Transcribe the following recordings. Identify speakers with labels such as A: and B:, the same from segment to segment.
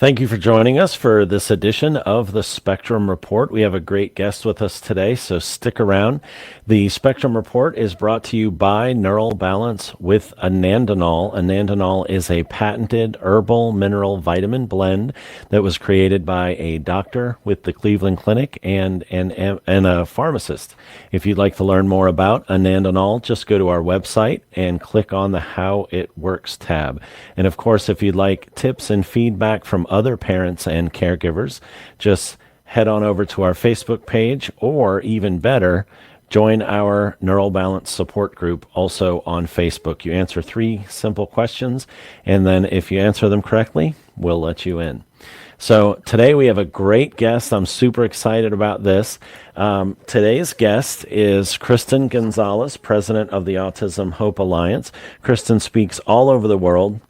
A: Thank you for joining us for this edition of the Spectrum Report. We have a great guest with us today, so stick around. The Spectrum Report is brought to you by Neural Balance with Anandinol. Anandinol is a patented herbal mineral vitamin blend that was created by a doctor with the Cleveland Clinic and a pharmacist. If you'd like to learn more about Anandinol, just go to our website and click on the How It Works tab. And of course, if you'd like tips and feedback from other parents and caregivers, just head on over to our Facebook page, or even better, join our Neural Balance support group also on Facebook. You answer 3 simple questions, and then if you answer them correctly, we'll let you in. So today we have a great guest. I'm super excited about this. Today's guest is Kristin Gonzalez, president of the Autism Hope Alliance. Kristin speaks all over the world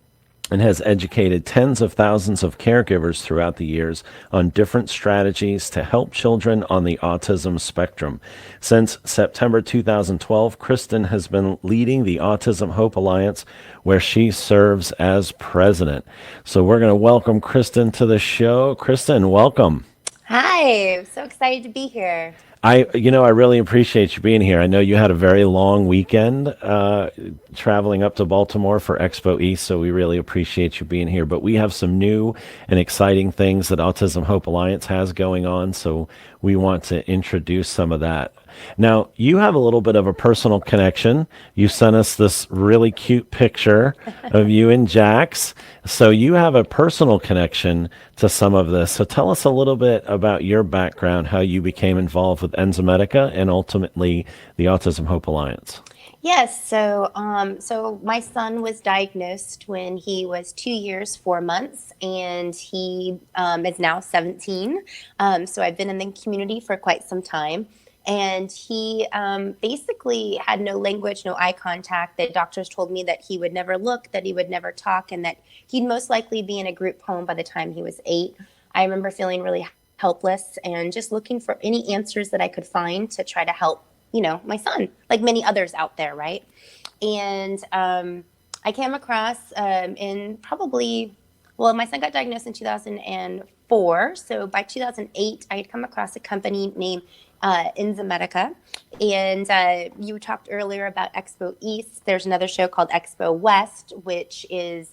A: and has educated tens of thousands of caregivers throughout the years on different strategies to help children on the autism spectrum. Since September 2012, Kristin has been leading the Autism Hope Alliance, where she serves as president. So we're going to welcome Kristin to the show. Kristin, welcome.
B: Hi, I'm so excited to be here.
A: I really appreciate you being here. I know you had a very long weekend traveling up to Baltimore for Expo East, so we really appreciate you being here. But we have some new and exciting things that Autism Hope Alliance has going on, so we want to introduce some of that. Now, you have a little bit of a personal connection. You sent us this really cute picture of you and Jax. So you have a personal connection to some of this. So tell us a little bit about your background, how you became involved with Enzymedica and ultimately the Autism Hope Alliance.
B: Yes, so my son was diagnosed when he was 2 years, 4 months, and he is now 17. So I've been in the community for quite some time. And he basically had no language, no eye contact. The doctors told me that he would never look, that he would never talk, and that he'd most likely be in a group home by the time he was 8. I remember feeling really helpless and just looking for any answers that I could find to try to help, my son, like many others out there, right? And I came across in probably, well, my son got diagnosed in 2004. So by 2008, I had come across a company named Enzymedica. And you talked earlier about Expo East. There's another show called Expo West, which is,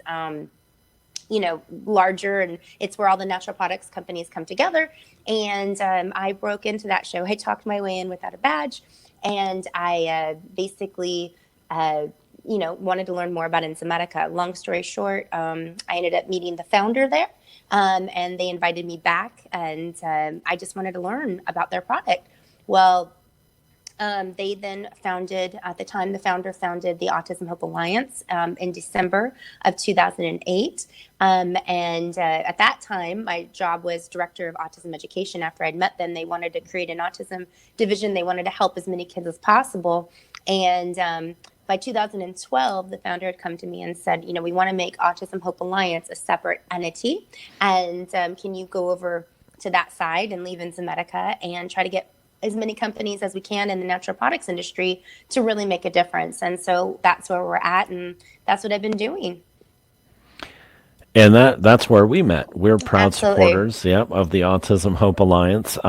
B: larger, and it's where all the natural products companies come together. And I broke into that show. I talked my way in without a badge. And I basically, wanted to learn more about Enzymedica. Long story short, I ended up meeting the founder there. And they invited me back, and I just wanted to learn about their product. Well, they then founded, at the time, the founder founded the Autism Hope Alliance in December of 2008. And at that time, my job was director of autism education. After I'd met them, they wanted to create an autism division. They wanted to help as many kids as possible. And by 2012, the founder had come to me and said, we want to make Autism Hope Alliance a separate entity. And can you go over to that side and leave Enzymedica and try to get as many companies as we can in the natural products industry to really make a difference? And so that's where we're at, and that's what I've been doing.
A: And that's where we met. We're proud
B: Absolutely.
A: supporters, of the Autism Hope Alliance.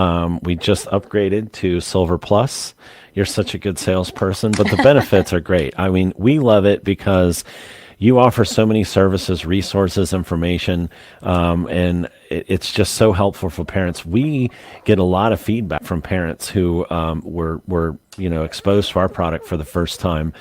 A: We just upgraded to Silver Plus. You're such a good salesperson, but the benefits are great. I mean, we love it because you offer so many services, resources, information, and it's just so helpful for parents. We get a lot of feedback from parents who were exposed to our product for the first time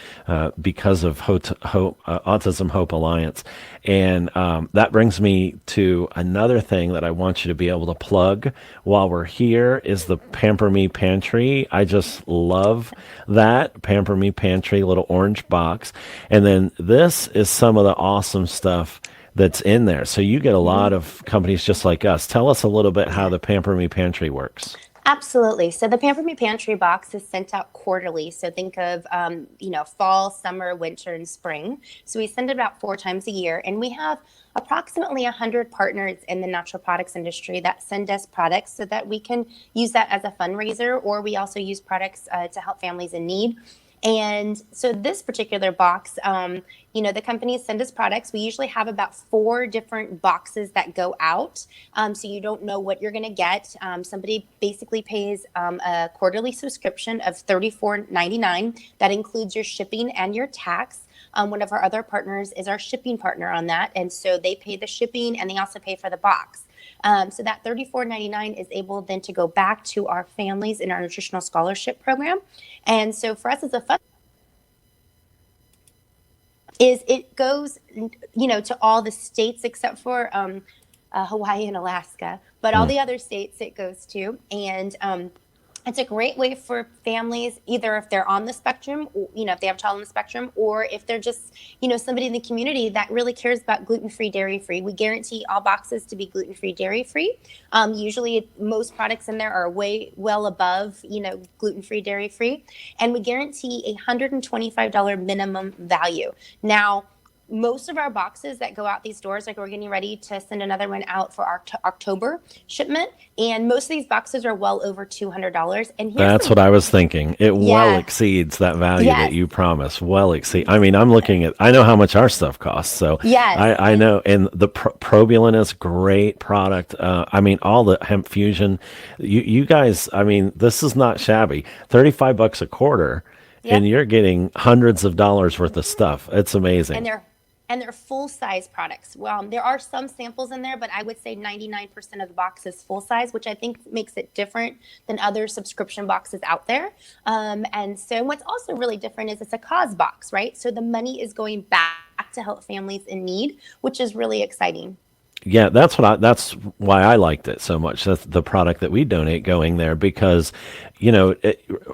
A: because of Autism Hope Alliance. And that brings me to another thing that I want you to be able to plug while we're here is the Pamper Me Pantry. I just love that Pamper Me Pantry little orange box. And then this is some of the awesome stuff that's in there. So you get a lot of companies just like us. Tell us a little bit how the Pamper Me Pantry works.
B: Absolutely. So the Pamper Me Pantry box is sent out quarterly. So think of, fall, summer, winter, and spring. So we send it about 4 times a year. And we have approximately 100 partners in the natural products industry that send us products so that we can use that as a fundraiser, or we also use products to help families in need. And so this particular box, the companies send us products. We usually have about 4 different boxes that go out. So you don't know what you're going to get. Somebody basically pays a quarterly subscription of $34.99. That includes your shipping and your tax. One of our other partners is our shipping partner on that. And so they pay the shipping and they also pay for the box. So that $34.99 is able then to go back to our families in our nutritional scholarship program. And so for us, it's a fun is it goes, to all the states except for Hawaii and Alaska, but all the other states it goes to. And it's a great way for families, either if they're on the spectrum, or, if they have a child on the spectrum, or if they're just, somebody in the community that really cares about gluten-free, dairy-free. We guarantee all boxes to be gluten-free, dairy-free. Usually most products in there are well above, gluten-free, dairy-free. And we guarantee a $125 minimum value. Now, most of our boxes that go out these doors, like we're getting ready to send another one out for our October shipment, and most of these boxes are well over $200. And
A: that's what I was thinking. It well exceeds that value that you promised. Well exceed. I mean, I know how much our stuff costs, so I know. And the Probulin is great product. All the hemp fusion, you guys. I mean, this is not shabby. $35 a quarter, and you're getting hundreds of dollars worth of stuff. It's amazing.
B: And they're full-size products. Well, there are some samples in there, but I would say 99% of the box is full-size, which I think makes it different than other subscription boxes out there. And so what's also really different is it's a cause box, right? So the money is going back to help families in need, which is really exciting.
A: Yeah, that's why I liked it so much. That's the product that we donate going there because,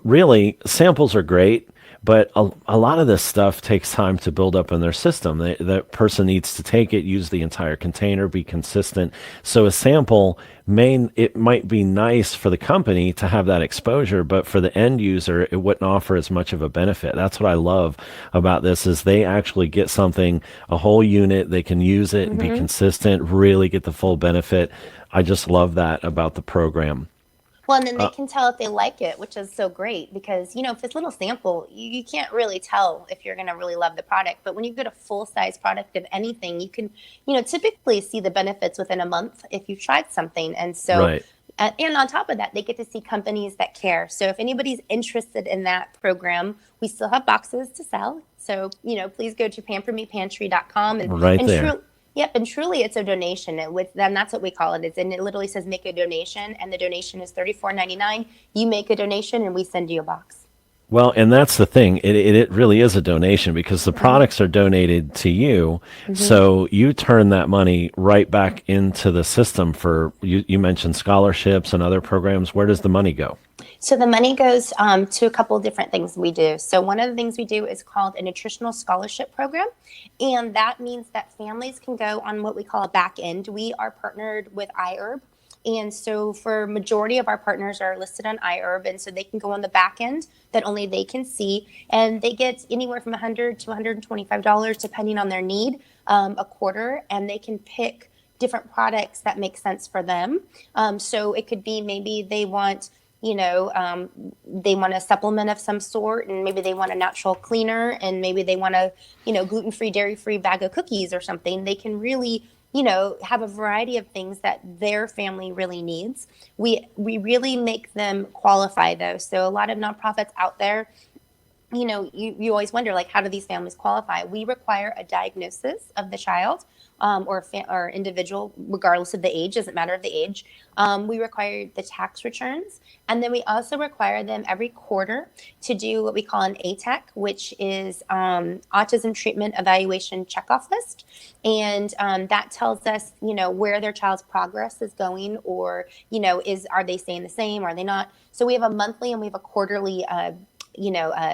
A: really samples are great. But a lot of this stuff takes time to build up in their system. The person needs to take it, use the entire container, be consistent. So a sample it might be nice for the company to have that exposure, but for the end user, it wouldn't offer as much of a benefit. That's what I love about this is they actually get something, a whole unit, they can use it and be consistent, really get the full benefit. I just love that about the program.
B: Well, and then they can tell if they like it, which is so great because, if it's a little sample, you can't really tell if you're going to really love the product. But when you get a full-size product of anything, you can, typically see the benefits within a month if you've tried something. And so, and on top of that, they get to see companies that care. So if anybody's interested in that program, we still have boxes to sell. So, please go to pampermepantry.com and Yep, and truly it's a donation. Then that's what we call it. And it literally says make a donation, and the donation is $34.99. You make a donation, and we send you a box.
A: Well, and that's the thing. It really is a donation because the products are donated to you. So you turn that money right back into the system for, you mentioned scholarships and other programs. Where does the money go?
B: So the money goes to a couple of different things we do. So one of the things we do is called a nutritional scholarship program. And that means that families can go on what we call a back end. We are partnered with iHerb. And so for majority of our partners are listed on iHerb. And so they can go on the back end that only they can see. And they get anywhere from $100 to $125, depending on their need, a quarter. And they can pick different products that make sense for them. So it could be maybe they want they want a supplement of some sort, and maybe they want a natural cleaner, and maybe they want a, gluten-free, dairy-free bag of cookies or something. They can really, have a variety of things that their family really needs. We really make them qualify though. So a lot of nonprofits out there, you always wonder, like, how do these families qualify? We require a diagnosis of the child or individual, regardless of the age, doesn't matter of the age. We require the tax returns. And then we also require them every quarter to do what we call an ATEC, which is Autism Treatment Evaluation Checkoff List. And that tells us, where their child's progress is going, or, are they staying the same? Are they not? So we have a monthly and we have a quarterly a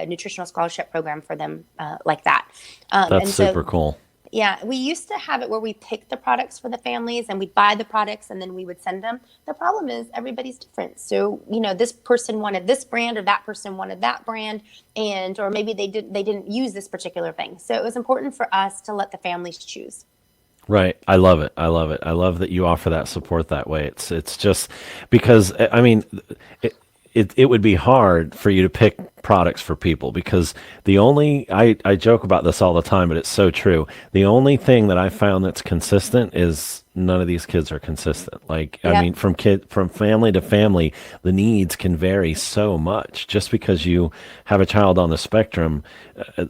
B: nutritional scholarship program for them like that.
A: That's super cool.
B: Yeah, we used to have it where we picked the products for the families and we'd buy the products and then we would send them. The problem is everybody's different. So, this person wanted this brand or that person wanted that brand, or maybe they didn't use this particular thing. So it was important for us to let the families choose.
A: Right. I love it. I love that you offer that support that way. It's just because, it would be hard for you to pick products for people because I joke about this all the time, but it's so true. The only thing that I found that's consistent is none of these kids are consistent. Like, I
B: Yep.
A: mean, from family to family, the needs can vary so much. Just because you have a child on the spectrum,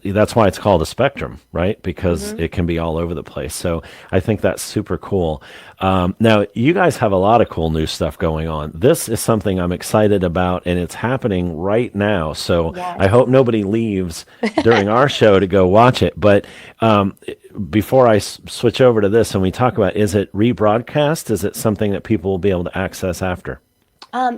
A: that's why it's called a spectrum, right? Because it can be all over the place. So I think that's super cool. Now, you guys have a lot of cool new stuff going on. This is something I'm excited about, and it's happening right now. So
B: Yes.
A: I hope nobody leaves during our show to go watch it. But before I switch over to this and we talk about, is it rebroadcast? Is it something that people will be able to access after?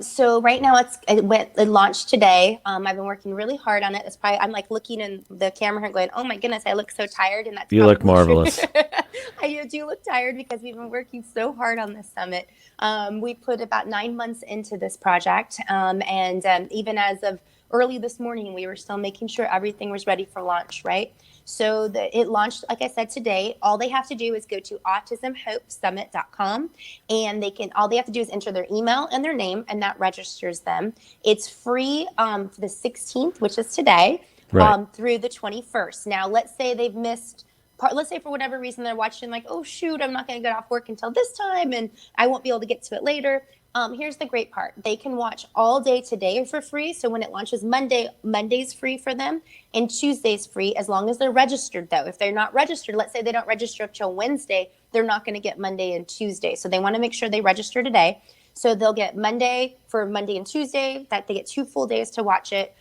B: So right now it launched today. I've been working really hard on it. It's probably, I'm like looking in the camera and going, oh my goodness, I look so tired. And that's
A: You look
B: probably
A: marvelous.
B: true. I do look tired because we've been working so hard on this summit. We put about 9 months into this project. Even as of early this morning, we were still making sure everything was ready for launch, right? So it launched, like I said, today. All they have to do is go to autismhopesummit.com, and all they have to do is enter their email and their name, and that registers them. It's free for the 16th, which is today,
A: Right.
B: through the 21st. Now, let's say they've missed let's say for whatever reason they're watching like, oh shoot, I'm not going to get off work until this time and I won't be able to get to it later. Here's the great part. They can watch all day today for free. So when it launches Monday's free for them, and Tuesday's free as long as they're registered though. If they're not registered, let's say they don't register until Wednesday, they're not going to get Monday and Tuesday. So they want to make sure they register today. So they'll get Monday and Tuesday, that they get 2 full days to watch it.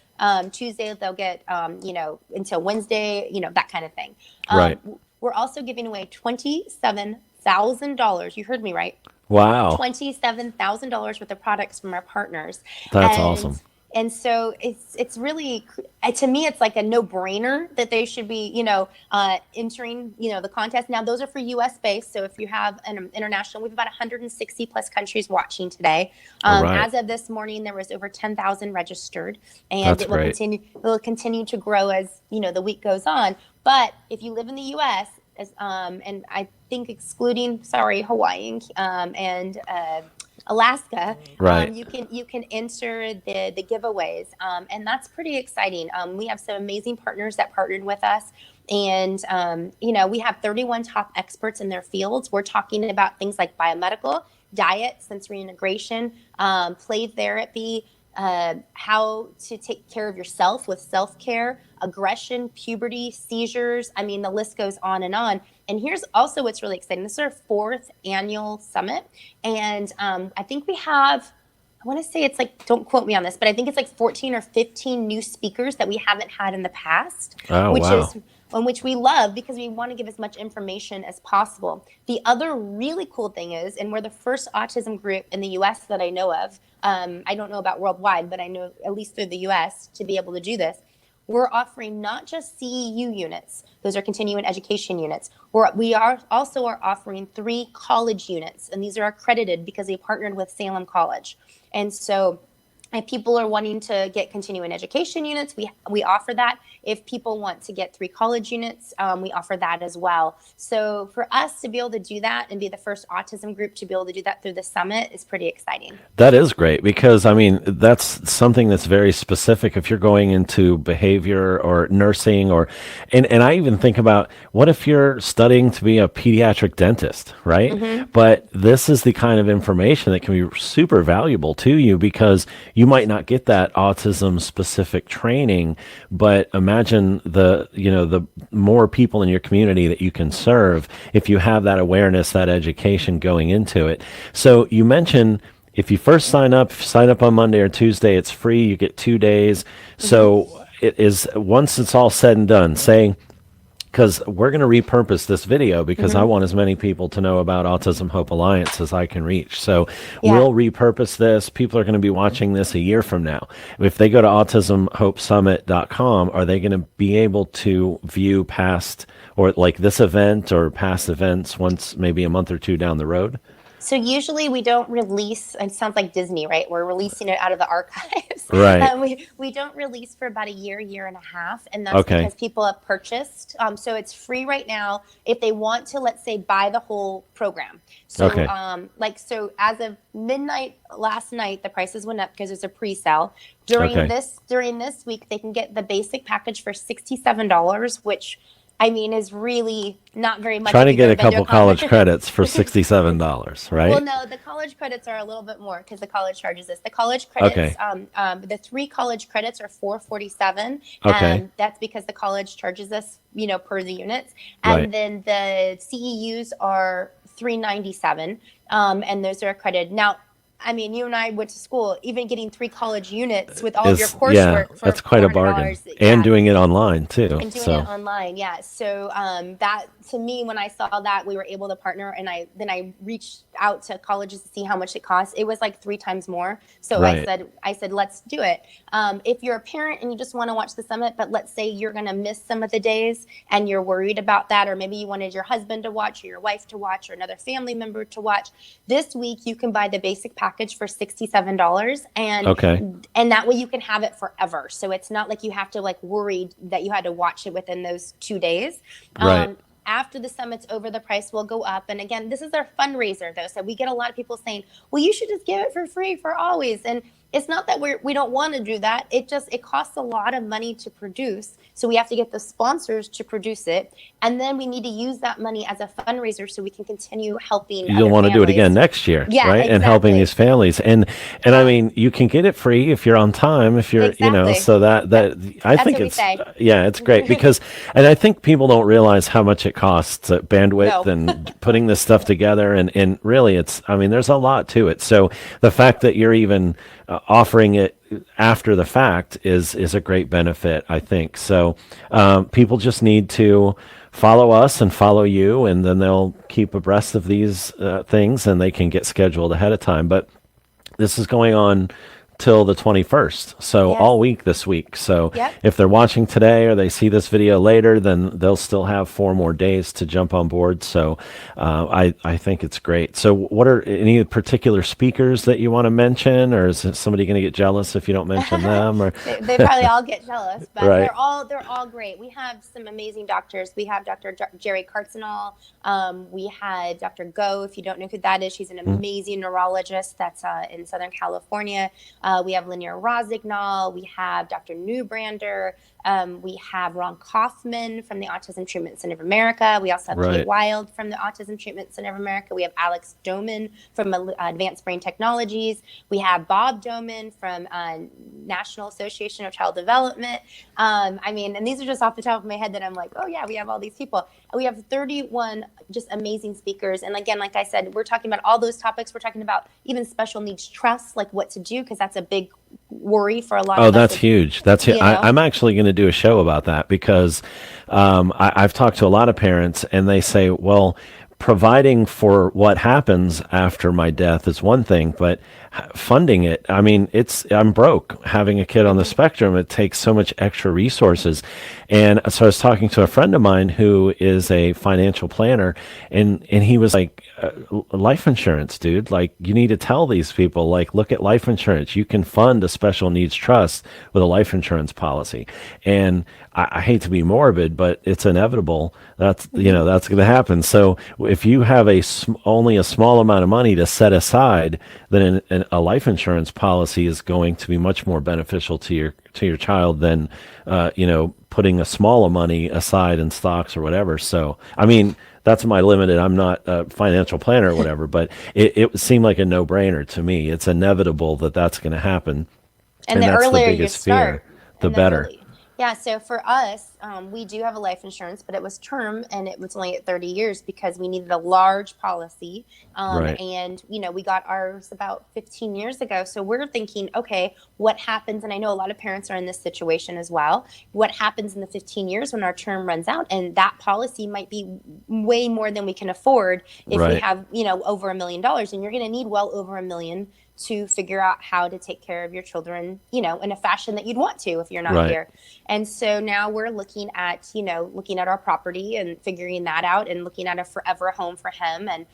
B: Tuesday they'll get, until Wednesday, that kind of thing.
A: Right.
B: We're also giving away $27,000. You heard me right.
A: Wow.
B: $27,000 worth of products from our partners.
A: That's awesome.
B: And so it's really, to me, it's like a no-brainer that they should be, entering, the contest. Now, those are for U.S. based. So if you have an international, we have about 160 plus countries watching today.
A: Right.
B: As of this morning, there was over 10,000 registered, and
A: That's
B: it will
A: great.
B: continue to grow as the week goes on. But if you live in the U.S., and I think excluding, Hawaii and Alaska,
A: Right.
B: you can enter the giveaways, and that's pretty exciting. We have some amazing partners that partnered with us, and we have 31 top experts in their fields. We're talking about things like biomedical, diet, sensory integration, play therapy, how to take care of yourself with self-care, aggression, puberty, seizures. I mean, the list goes on and on. And here's also what's really exciting. This is our 4th annual summit. And I think we have, I want to say it's like, don't quote me on this, but I think it's like 14 or 15 new speakers that we haven't had in the past,
A: Oh, wow.
B: which we love because we want to give as much information as possible. The other really cool thing is, and we're the first autism group in the U.S. that I know of, I don't know about worldwide, but I know at least through the U.S. to be able to do this. We're offering not just CEU units; those are continuing education units. We are also offering 3 college units, and these are accredited because they partnered with Salem College. And so, if people are wanting to get continuing education units, we offer that. If people want to get 3 college units, we offer that as well. So for us to be able to do that and be the first autism group to be able to do that through the summit is pretty exciting.
A: That is great because, I mean, that's something that's very specific if you're going into behavior or nursing and I even think about what if you're studying to be a pediatric dentist, right?
B: Mm-hmm.
A: But this is the kind of information that can be super valuable to you because you might not get that autism specific training, but imagine the more people in your community that you can serve if you have that awareness, that education going into it. So you mentioned if you first sign up on Monday or Tuesday, it's free. You get 2 days. So it is, once it's all said and done, saying, because we're going to repurpose this video because I want as many people to know about Autism Hope Alliance as I can reach. So we'll repurpose this. People are going to be watching this a year from now. If they go to autismhopesummit.com, are they going to be able to view past or like this event or past events once maybe a month or 2 down the road?
B: So usually we don't release, it sounds like Disney, right? We're releasing it out of the archives.
A: Right.
B: We don't release for about a year and a half. And that's
A: Okay.
B: because people have purchased. So it's free right now if they want to, let's say, buy the whole program. So
A: Okay.
B: so as of midnight last night, the prices went up because it's a pre-sale. During
A: Okay.
B: this week, they can get the basic package for $67, which I mean, is really not very much
A: Trying
B: if
A: to
B: you've
A: get
B: ever
A: a
B: been to a
A: couple college
B: college.
A: credits for $67,
B: Well,
A: right?
B: no, the college credits are a little bit more because the college charges us. The college credits,
A: Okay.
B: the 3 college credits are 447,
A: Okay.
B: and that's because the college charges us, per the units.
A: Right.
B: And then the CEUs are 397, and those are accredited. Now, I mean, you and I went to school. Even getting 3 college units with all of your
A: Yeah,
B: coursework for
A: that's quite
B: four
A: a
B: hundred
A: bargain.
B: dollars,
A: And
B: yeah,
A: doing it online too.
B: and doing it
A: So,
B: online, yeah. So that to me, when I saw that we were able to partner, and I reached out to colleges to see how much it costs. It was like 3 times more. So
A: right.
B: I said, let's do it. If you're a parent and you just want to watch the summit, but let's say you're going to miss some of the days and you're worried about that, or maybe you wanted your husband to watch, or your wife to watch, or another family member to watch, this week you can buy the basic package for $67,
A: Okay.
B: and that way you can have it forever. So it's not like you have to like worry that you had to watch it within those 2 days.
A: Right.
B: After the summit's over, the price will go up. And again, this is our fundraiser, though. So we get a lot of people saying, well, you should just give it for free for always. And it's not that we don't want to do that. It costs a lot of money to produce. So we have to get the sponsors to produce it. And then we need to use that money as a fundraiser so we can continue helping
A: You'll
B: other
A: want to do it again
B: families.
A: next year,
B: Yeah,
A: right? And helping
B: exactly.
A: these families. And I mean, you can get it free if you're on time, if you're,
B: Exactly.
A: so that I
B: That's
A: think
B: what we say.
A: yeah, it's great because, and I think people don't realize how much it costs, bandwidth
B: No.
A: and putting this stuff together. And really I mean, there's a lot to it. So the fact that you're even offering it after the fact is a great benefit, I think. So people just need to follow us and follow you, and then they'll keep abreast of these things, and they can get scheduled ahead of time. But this is going on till the 21st, so
B: Yes.
A: all week this week. So
B: Yep.
A: if they're watching today or they see this video later, then they'll still have 4 more days to jump on board. So I think it's great. So what are any particular speakers that you want to mention, or is somebody going to get jealous if you don't mention them? Or
B: They probably all get jealous, but
A: right,
B: they're all great. We have some amazing doctors. We have Dr. Jerry Cartzenall. We had Dr. Go. If you don't know who that is, she's an amazing neurologist that's in Southern California. We have Linnea Rosignol. We have Dr. Newbrander. We have Ron Kaufman from the Autism Treatment Center of America. We also have Kate
A: right,
B: Wild from the Autism Treatment Center of America. We have Alex Doman from Advanced Brain Technologies. We have Bob Doman from National Association of Child Development. I mean, and these are just off the top of my head that I'm like, oh yeah, we have all these people. We have 31 just amazing speakers. And again, like I said, we're talking about all those topics. We're talking about even special needs trusts, like what to do, because that's a big worry for a lot
A: oh,
B: of us.
A: that's huge. That's
B: You know?
A: I'm actually going to do a show about that because I've talked to a lot of parents, and they say, well, providing for what happens after my death is one thing, but funding it, I mean, I'm broke having a kid on the spectrum. It takes so much extra resources. And so I was talking to a friend of mine who is a financial planner, and he was like, life insurance, dude, like you need to tell these people, like, look at life insurance. You can fund a special needs trust with a life insurance policy. And I hate to be morbid, but it's inevitable. That's that's going to happen. So if you have only a small amount of money to set aside, then a life insurance policy is going to be much more beneficial to your child than putting a small of money aside in stocks or whatever. So I mean, that's my limited. I'm not a financial planner or whatever, but it seemed like a no-brainer to me. It's inevitable that that's going to happen,
B: And
A: and
B: the
A: that's the
B: earlier you
A: biggest fear.
B: start,
A: The
B: and the
A: better.
B: early, yeah. So for us, we do have a life insurance, but it was term, and it was only at 30 years because we needed a large policy.
A: Right.
B: And we got ours about 15 years ago. So we're thinking, okay, what happens? And I know a lot of parents are in this situation as well. What happens in the 15 years when our term runs out, and that policy might be way more than we can afford if we
A: Right.
B: have over $1 million, and you're going to need well over $1 million to figure out how to take care of your children, in a fashion that you'd want to if you're not
A: Right.
B: here. And so now we're looking at our property and figuring that out, and looking at a forever home for him. And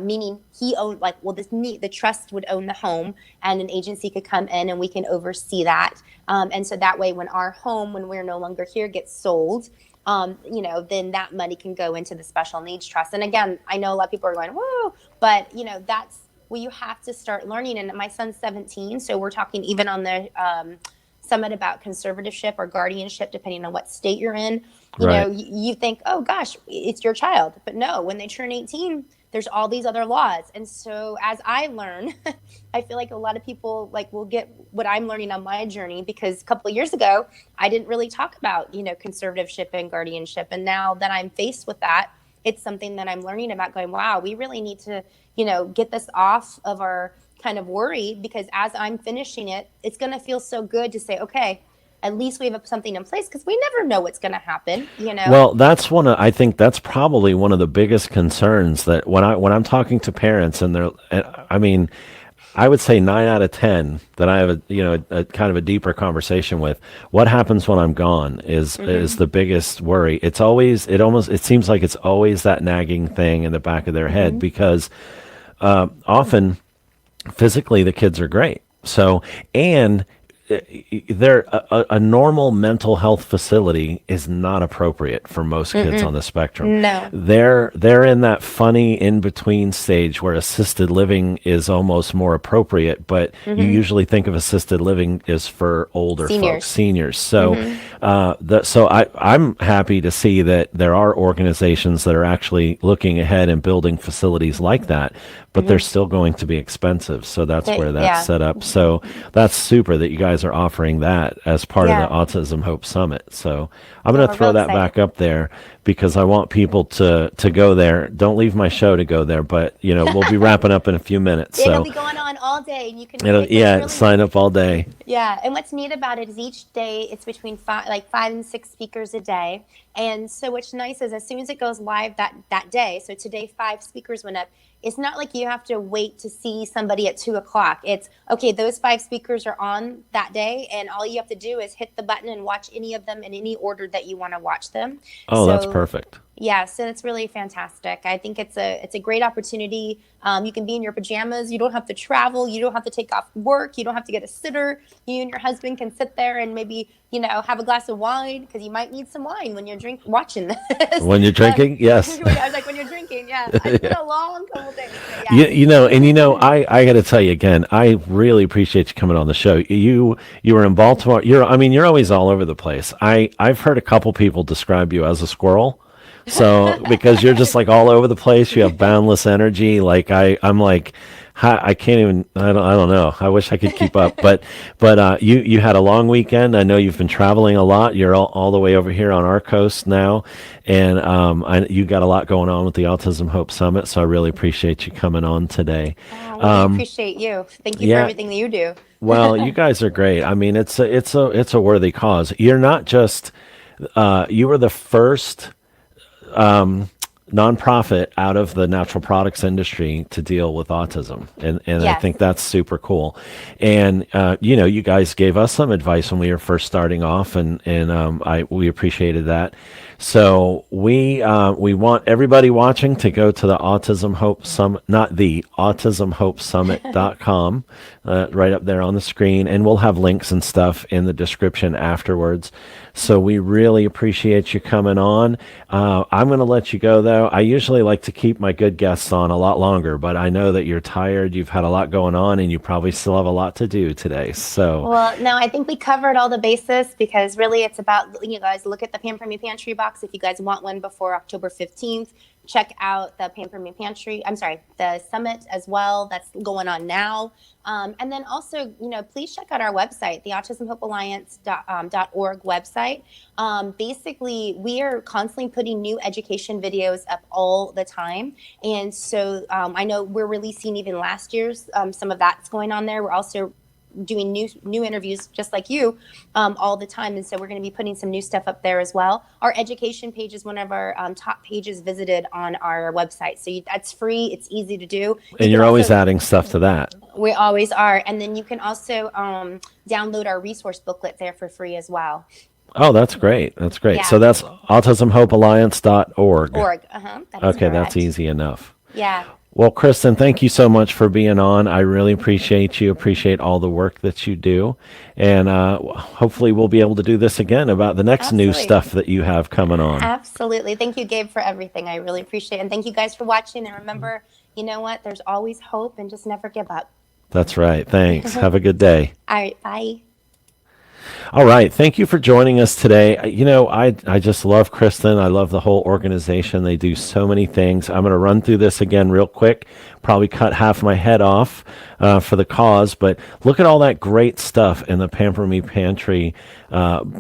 B: meaning he owned, the trust would own the home, and an agency could come in and we can oversee that. And so that way, when our home, when we're no longer here, gets sold, then that money can go into the special needs trust. And again, I know a lot of people are going, whoa, but that's where you have to start learning. And my son's 17, so we're talking even on the summit about conservatorship or guardianship, depending on what state you're in.
A: Right.
B: You think, oh gosh, it's your child, but no, when they turn 18, there's all these other laws. And so as I learn, I feel like a lot of people will get what I'm learning on my journey, because a couple of years ago, I didn't really talk about, conservatorship and guardianship. And now that I'm faced with that, it's something that I'm learning about, going, wow, we really need to, get this off of our kind of worry, because as I'm finishing it, it's going to feel so good to say, okay, at least we have something in place, because we never know what's going to happen,
A: Well, I think that's probably one of the biggest concerns, that when I'm talking to parents, and I mean, I would say 9 out of 10 that I have a kind of a deeper conversation with, what happens when I'm gone is the biggest worry. It seems like it's always that nagging thing in the back of their head, because often physically the kids are great. So, and they're a normal mental health facility is not appropriate for most kids on the spectrum.
B: No.
A: They're in that funny in between stage where assisted living is almost more appropriate, but you usually think of assisted living as for older folks, seniors. So I'm happy to see that there are organizations that are actually looking ahead and building facilities like that, but they're still going to be expensive. So that's where that's set up. So that's super that you guys are offering that as part of the Autism Hope Summit. So I'm going to throw that back up there, because I want people to go there. Don't leave my show to go there, but we'll be wrapping up in a few minutes.
B: It'll
A: So
B: be going on all day, and you can
A: sign up all day.
B: Yeah, and what's neat about it is each day it's between 5 and 6 speakers a day. And so what's nice is as soon as it goes live that day, so today 5 speakers went up, it's not like you have to wait to see somebody at 2:00. It's, okay, those 5 speakers are on that day, and all you have to do is hit the button and watch any of them in any order that you want to watch them.
A: Oh, that's perfect.
B: Yeah, so it's really fantastic. I think it's a great opportunity. You can be in your pajamas. You don't have to travel. You don't have to take off work. You don't have to get a sitter. You and your husband can sit there and maybe have a glass of wine, because you might need some wine when you're watching this.
A: When you're drinking, yes.
B: I was like, when you're drinking, yeah. It's been a long couple days. So
A: I got to tell you again, I really appreciate you coming on the show. You were in Baltimore. You're always all over the place. I've heard a couple people describe you as a squirrel. So, because you're just all over the place, you have boundless energy. I'm like, I can't even, I don't know. I wish I could keep up, but you had a long weekend. I know you've been traveling a lot. You're all the way over here on our coast now. And, you got a lot going on with the Autism Hope Summit. So I really appreciate you coming on today.
B: I appreciate you. Thank you for everything that you do.
A: Well, you guys are great. I mean, it's a worthy cause. You're not just, you were the first nonprofit out of the natural products industry to deal with autism, and I think that's super cool. And you guys gave us some advice when we were first starting off, and we appreciated that. So we want everybody watching to go to the Autism Hope Summit, not the autismhopesummit.com, right up there on the screen, and we'll have links and stuff in the description afterwards. So we really appreciate you coming on. I'm going to let you go, though. I usually like to keep my good guests on a lot longer, but I know that you're tired. You've had a lot going on, and you probably still have a lot to do today. So,
B: well, no, I think we covered all the bases, because really it's about, you guys look at the Pamper Me Pantry box. If you guys want one before October 15th, check out the Pamper Me Pantry. I'm sorry, the summit as well. That's going on now. And then also, please check out our website, the autismhopealliance.org website. Basically, we are constantly putting new education videos up all the time. And so I know we're releasing even last year's, some of that's going on there. We're also doing new interviews just like you all the time. And so we're going to be putting some new stuff up there as well. Our education page is one of our top pages visited on our website. So that's free. It's easy to do.
A: And you're always adding stuff to that.
B: We always are. And then you can also download our resource booklet there for free as well.
A: Oh, that's great. That's great.
B: Yeah.
A: So that's autismhopealliance.org. Okay, that's easy enough.
B: Yeah.
A: Well, Kristin, thank you so much for being on. I really appreciate you, appreciate all the work that you do. And hopefully we'll be able to do this again about the next new stuff that you have coming on.
B: Absolutely. Thank you, Gabe, for everything. I really appreciate it. And thank you guys for watching. And remember, you know what? There's always hope, and just never give up.
A: That's right. Thanks. Have a good day.
B: All right. Bye.
A: All right. Thank you for joining us today. You know, I just love Kristin. I love the whole organization. They do so many things. I'm going to run through this again real quick, probably cut half my head off for the cause, but look at all that great stuff in the Pamper Me Pantry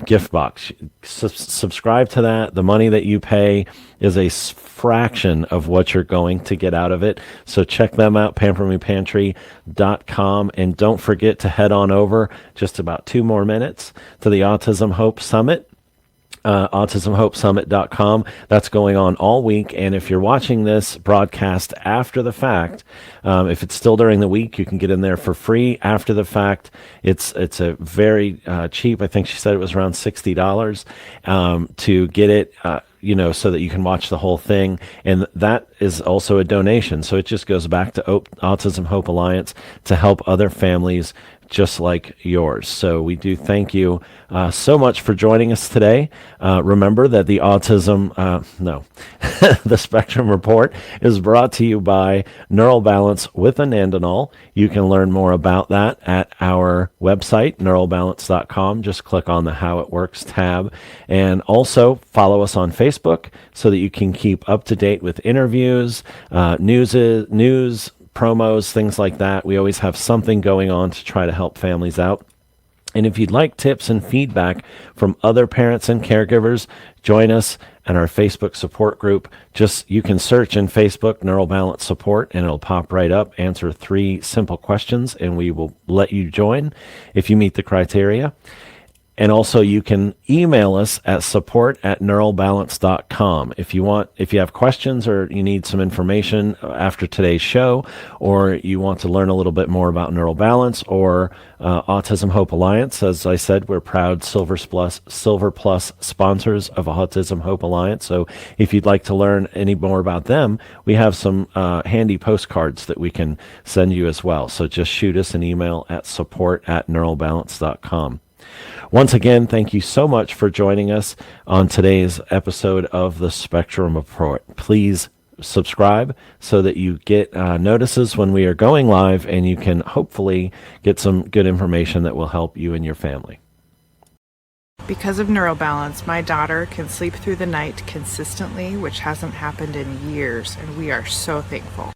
A: gift box. Subscribe to that. The money that you pay is a fraction of what you're going to get out of it. So check them out, pampermepantry.com. And don't forget to head on over just about 2 more minutes to the Autism Hope Summit. AutismHopeSummit.com. That's going on all week. And if you're watching this broadcast after the fact, if it's still during the week, you can get in there for free. After the fact, it's a very cheap. I think she said it was around $60 to get it. So that you can watch the whole thing. And that is also a donation. So it just goes back to Autism Hope Alliance to help other families just like yours. So we do thank you so much for joining us today. Remember that the the Spectrum Report is brought to you by Neural Balance with Anandinol. You can learn more about that at our website, neuralbalance.com. Just click on the How It Works tab. And also follow us on Facebook so that you can keep up to date with interviews, news, promos, things like that. We always have something going on to try to help families out. And if you'd like tips and feedback from other parents and caregivers, join us in our Facebook support group. You can search in Facebook Neural Balance Support and it'll pop right up. Answer 3 simple questions and we will let you join if you meet the criteria. And also you can email us at support@neuralbalance.com. If you have questions or you need some information after today's show, or you want to learn a little bit more about Neural Balance or Autism Hope Alliance. As I said, we're proud Silver Plus sponsors of Autism Hope Alliance. So if you'd like to learn any more about them, we have some handy postcards that we can send you as well. So just shoot us an email at support@neuralbalance.com. Once again, thank you so much for joining us on today's episode of the Spectrum Report. Please subscribe so that you get notices when we are going live, and you can hopefully get some good information that will help you and your family.
C: Because of Neural Balance, my daughter can sleep through the night consistently, which hasn't happened in years, and we are so thankful.